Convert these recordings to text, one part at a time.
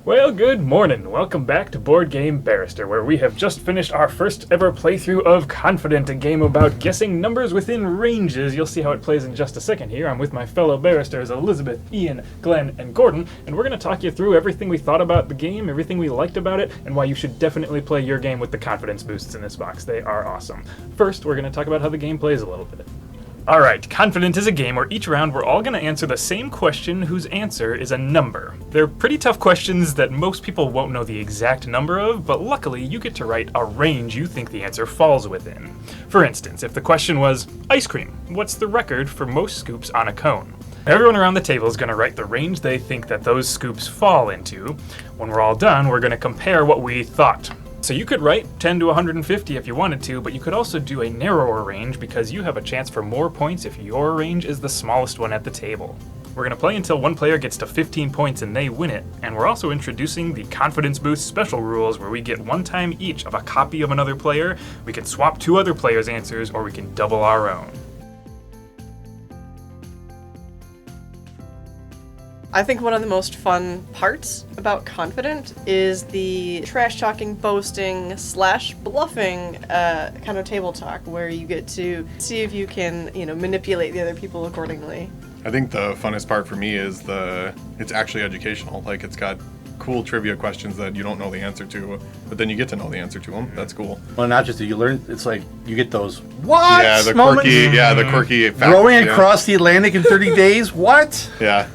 Well, good morning. Welcome back to Board Game Barrister, where we have just finished our first ever playthrough of Confident, a game about guessing numbers within ranges. You'll see how it plays in just a second here. I'm with my fellow barristers, Elizabeth, Ian, Glenn, and Gordon, and we're going to talk you through everything we thought about the game, everything we liked about it, and why you should definitely play your game with the confidence boosts in this box. They are awesome. First, we're going to talk about how the game plays a little bit. Alright, Confident is a game where each round we're all going to answer the same question whose answer is a number. They're pretty tough questions that most people won't know the exact number of, but luckily you get to write a range you think the answer falls within. For instance, if the question was, ice cream, what's the record for most scoops on a cone? Everyone around the table is going to write the range they think that those scoops fall into. When we're all done, we're going to compare what we thought. So you could write 10 to 150 if you wanted to, but you could also do a narrower range because you have a chance for more points if your range is the smallest one at the table. We're going to play until one player gets to 15 points and they win it, and we're also introducing the Confidence Boost special rules where we get one time each of a copy of another player, we can swap two other players' answers, or we can double our own. I think one of the most fun parts about Confident is the trash-talking, boasting, / bluffing kind of table talk where you get to see if you can, manipulate the other people accordingly. I think the funnest part for me is it's actually educational. Like, it's got cool trivia questions that you don't know the answer to, but then you get to know the answer to them. That's cool. Well, not just that you learn, it's like you get those what? Yeah, the moments? quirky fact, rowing across the Atlantic in 30 days. What? Yeah.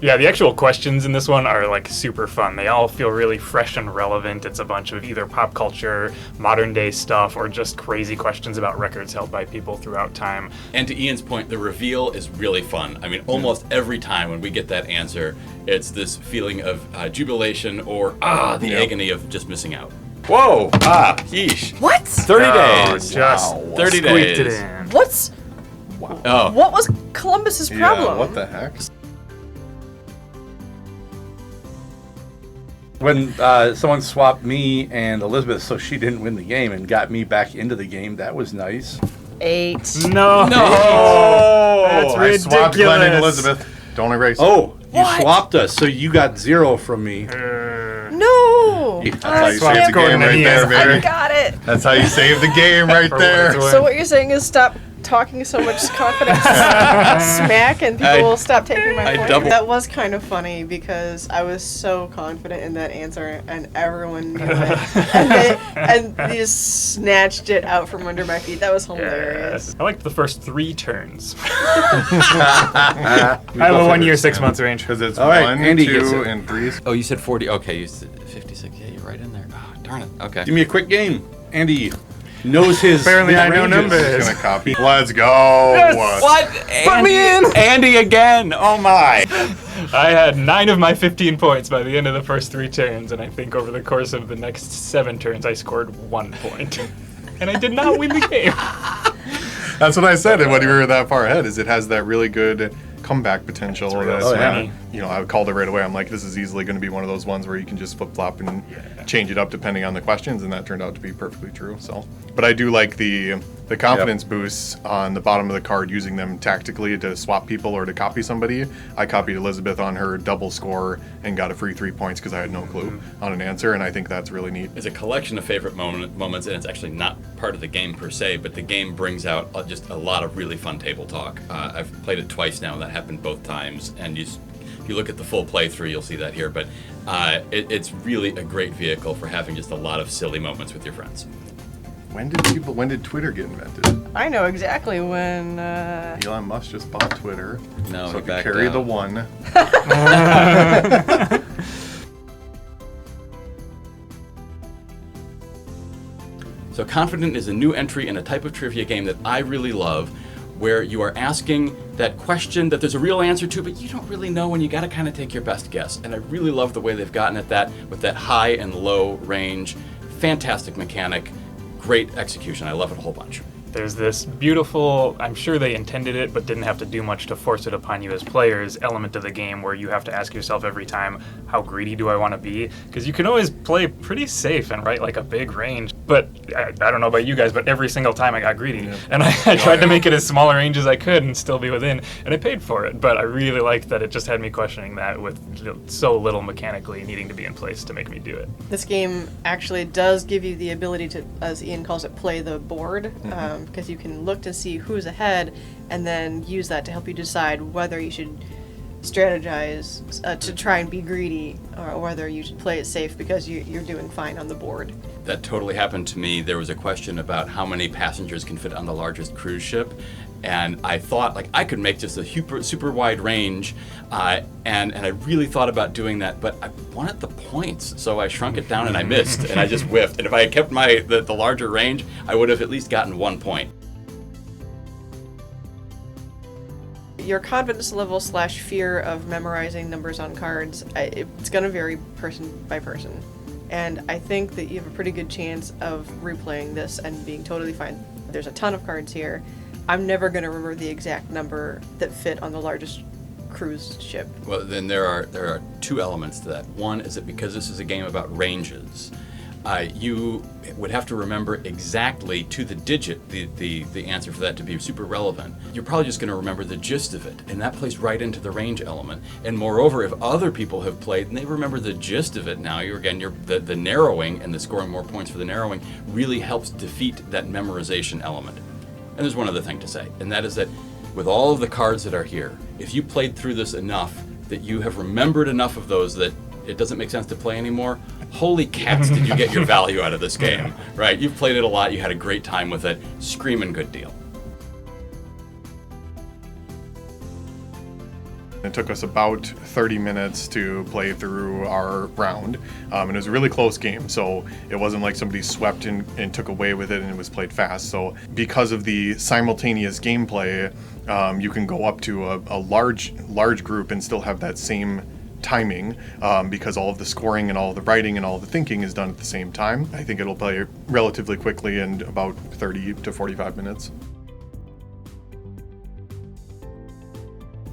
Yeah, the actual questions in this one are like super fun. They all feel really fresh and relevant. It's a bunch of either pop culture, modern day stuff, or just crazy questions about records held by people throughout time. And to Ian's point, the reveal is really fun. I mean, almost every time when we get that answer, it's this feeling of jubilation or the agony of just missing out. Whoa! Yeesh. What? 30 days. Just 30 squeaked days. it in. What's... Wow. Oh. What was Columbus's problem? Yeah, what the heck? When someone swapped me and Elizabeth so she didn't win the game and got me back into the game, that was nice. 8. No! That's I ridiculous. swapped Glenn and Elizabeth. Don't erase. Oh, you What? swapped us, so you got 0 from me. No! That's how you Swapped save the Gordon game and right Ian. there, I baby. got it! That's how you save the game right For what there. it's worth. So what you're saying is stop talking so much confidence smack and people will stop taking my point. That was kind of funny because I was so confident in that answer and everyone knew it. and they just snatched it out from under my feet. That was hilarious. Yes. I liked the first 3 turns. I have a 1 year, 6 months range. Because it's All right, 1, Andy gets 2, it. and 3. Oh, you said 40. Okay, you said 56. Yeah, you're right in there. Oh, darn it. Okay. Give me a quick game. Andy knows his Apparently I know ranges. numbers. Just gonna copy. Let's go. What? Put me in! Andy again! Oh my! I had 9 of my 15 points by the end of the first 3 turns, and I think over the course of the next 7 turns I scored 1 point. And I did not win the game. That's what I said, and when you were that far ahead, is it has that really good comeback potential. That's That's I called it right away. I'm like, this is easily going to be one of those ones where you can just flip-flop and change it up depending on the questions, and that turned out to be perfectly true. So, but I do like the confidence boosts on the bottom of the card, using them tactically to swap people or to copy somebody. I copied Elizabeth on her double score and got a free 3 points because I had no clue on an answer, and I think that's really neat. It's a collection of favorite moments, and it's actually not part of the game per se, but the game brings out just a lot of really fun table talk. I've played it twice now, and that happened both times, and if you look at the full playthrough, you'll see that here, but it's really a great vehicle for having just a lot of silly moments with your friends. When did Twitter get invented? I know exactly when. Elon Musk just bought Twitter, No, so he he could backed carry out. the 1. So Confident is a new entry in a type of trivia game that I really love, where you are asking that question that there's a real answer to, but you don't really know, and you got to kind of take your best guess. And I really love the way they've gotten at that with that high and low range. Fantastic mechanic, great execution. I love it a whole bunch. There's this beautiful, I'm sure they intended it but didn't have to do much to force it upon you as players, element of the game where you have to ask yourself every time, how greedy do I want to be? Because you can always play pretty safe and write like a big range, but I don't know about you guys, but every single time I got greedy. Yeah. And I tried to make it as small a range as I could and still be within, and I paid for it, but I really liked that it just had me questioning that with so little mechanically needing to be in place to make me do it. This game actually does give you the ability to, as Ian calls it, play the board, because you can look to see who's ahead and then use that to help you decide whether you should strategize to try and be greedy or whether you should play it safe because you're doing fine on the board. That totally happened to me. There was a question about how many passengers can fit on the largest cruise ship, and I thought like I could make just a super wide range, and I really thought about doing that, but I wanted the points, so I shrunk it down and I missed, and I just whiffed. And if I had kept the larger range, I would have at least gotten 1 point. Your confidence level / fear of memorizing numbers on cards, it's going to vary person by person. And I think that you have a pretty good chance of replaying this and being totally fine. There's a ton of cards here. I'm never going to remember the exact number that fit on the largest cruise ship. Well, then there are two elements to that. One is that because this is a game about ranges, you would have to remember exactly to the digit the answer for that to be super relevant. You're probably just going to remember the gist of it, and that plays right into the range element. And moreover, if other people have played and they remember the gist of it now, the narrowing and the scoring more points for the narrowing really helps defeat that memorization element. And there's one other thing to say, and that is that with all of the cards that are here, if you played through this enough that you have remembered enough of those that it doesn't make sense to play anymore, holy cats, did you get your value out of this game, right? You've played it a lot, you had a great time with it, screaming good deal. It took us about 30 minutes to play through our round, and it was a really close game, so it wasn't like somebody swept and took away with it and it was played fast. So because of the simultaneous gameplay, you can go up to a large group and still have that same timing, because all of the scoring and all of the writing and all of the thinking is done at the same time. I think it'll play relatively quickly in about 30 to 45 minutes.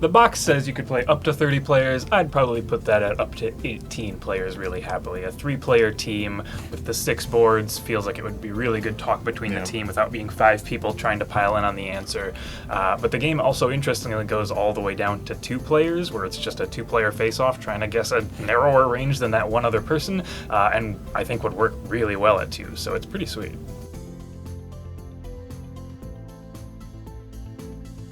The box says you could play up to 30 players. I'd probably put that at up to 18 players really happily. A 3-player team with the 6 boards feels like it would be really good talk between the team without being 5 people trying to pile in on the answer. But the game also interestingly goes all the way down to 2 players, where it's just a 2-player face-off trying to guess a narrower range than that one other person, and I think would work really well at 2, so it's pretty sweet.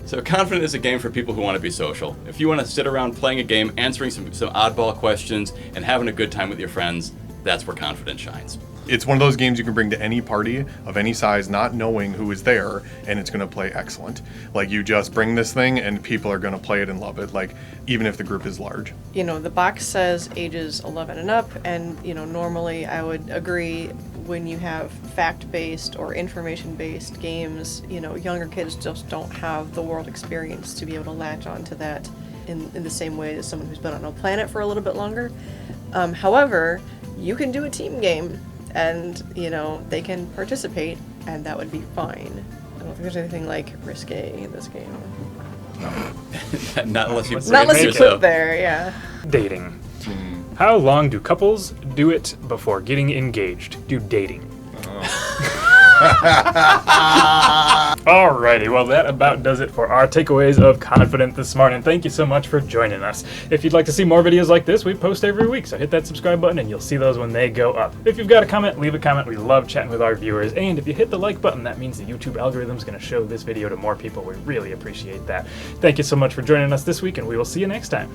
So Confident is a game for people who want to be social. If you want to sit around playing a game, answering some oddball questions, and having a good time with your friends, that's where Confident shines. It's one of those games you can bring to any party of any size, not knowing who is there, and it's going to play excellent. Like, you just bring this thing and people are going to play it and love it, like, even if the group is large. You know, the box says ages 11 and up, and, you know, normally I would agree when you have fact-based or information-based games, you know, younger kids just don't have the world experience to be able to latch onto that in the same way as someone who's been on a planet for a little bit longer. However, you can do a team game, and, you know, they can participate, and that would be fine. I don't think there's anything, like, risque in this game. Not unless you put it there, yeah. Dating. How long do couples do it before getting engaged? Do dating. Alrighty, well that about does it for our takeaways of Confident this morning. Thank you so much for joining us. If you'd like to see more videos like this, we post every week, so hit that subscribe button and you'll see those when they go up. If you've got a comment, leave a comment. We love chatting with our viewers, and if you hit the like button, that means the YouTube algorithm is going to show this video to more people. We really appreciate that. Thank you so much for joining us this week, and we will see you next time.